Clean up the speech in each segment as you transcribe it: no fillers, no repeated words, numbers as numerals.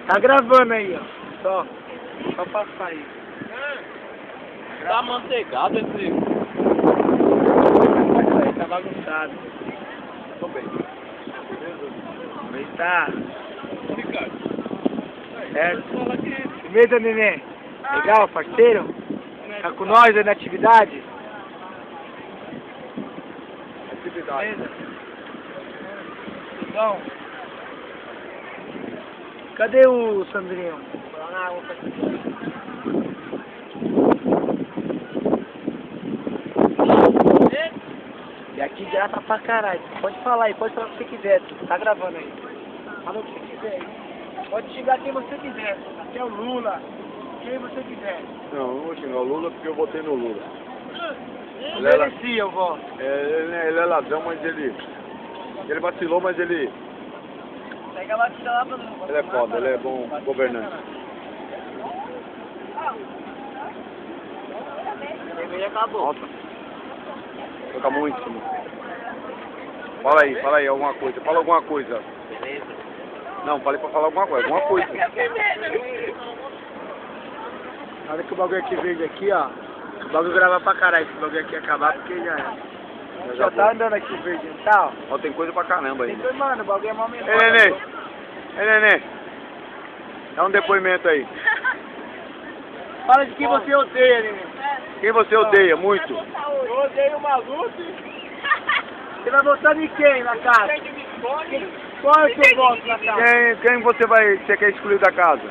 Tá gravando aí, ó. Só passar aí. Tá manteigado esse. Tá bagunçado. Tô bem. Mas tá. Ricardo. Certo? Beleza, neném? Legal, parceiro? Tá com nós aí na atividade? Beleza? Então, cadê o Sandrinho? E aqui grava pra caralho. Pode falar aí, pode falar o que você quiser. Tá gravando aí. Fala o que você quiser aí. Pode xingar quem você quiser. Aqui é o Lula. Quem você quiser. Não, não vou xingar o Lula porque eu votei no Lula. Não merecia o voto. Ele é ladrão, mas ele vacilou, mas ele Pega lá que lá pra é foda, ele é bom governante. Ele acabou. Nossa, toca muito. Fala aí alguma coisa. Fala alguma coisa. Beleza. Não, falei pra falar alguma coisa. Na hora que o bagulho aqui verde aqui, ó. O bagulho grava pra caralho. Esse bagulho aqui acabar porque já é. Já tá andando aqui verde, não tá? Ó. Ó, tem coisa pra caramba aí. Então, mano, o bagulho é mal menor. Ei, Nenê. Dá um depoimento aí. Fala de quem você odeia, neném. Quem você odeia muito? Eu odeio o maluco. Você vai votar em quem na casa? Qual é o seu voto na casa? Quem você quer excluir da casa?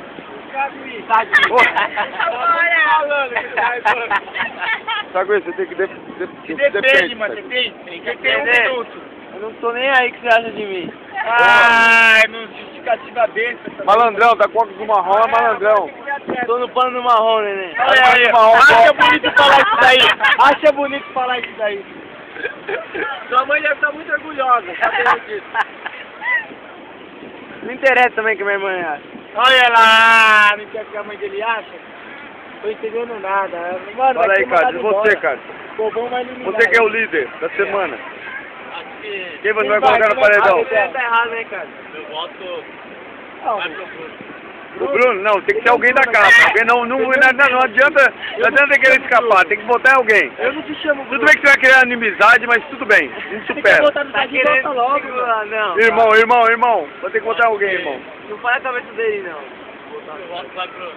Sabe, você tem que Depende, mano, depende. Tem que ter 1 minuto. Eu não tô nem aí o que você acha de mim. Ai, não justificativa besta. Malandrão, da Coca do Marrom é malandrão. Tô no pano do marrom, neném. Olha aí, acha bonito falar isso daí. Acha bonito falar isso daí. Sua mãe deve estar muito orgulhosa, sabendo disso. Não interessa também o que minha irmã acha. Olha lá, não quer que a mãe dele acha? Tô entendendo nada. Mano, Fala aí, Carlos, e você, Carlos? Bobão vai eliminar. Você que é o líder da semana. Quem você vai colocar no paredão? Você tá errado, né, cara? Eu voto. O Bruno? Não, tem que ser alguém da casa. Porque não adianta querer escapar, tem que votar em alguém. Eu não te chamo Tudo bem que você vai criar inimizade, mas tudo bem, a gente supera. Tá querendo logo, Não. Irmão, vai ter que votar em alguém, irmão. Não faz a cabeça dele, não. Eu voto vai pro.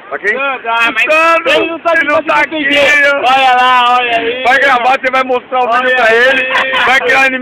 Pra quem? mas ele não tá aqui. Olha lá, olha aí. Vai gravar, você vai mostrar o vídeo pra ele, vai criar inimizade.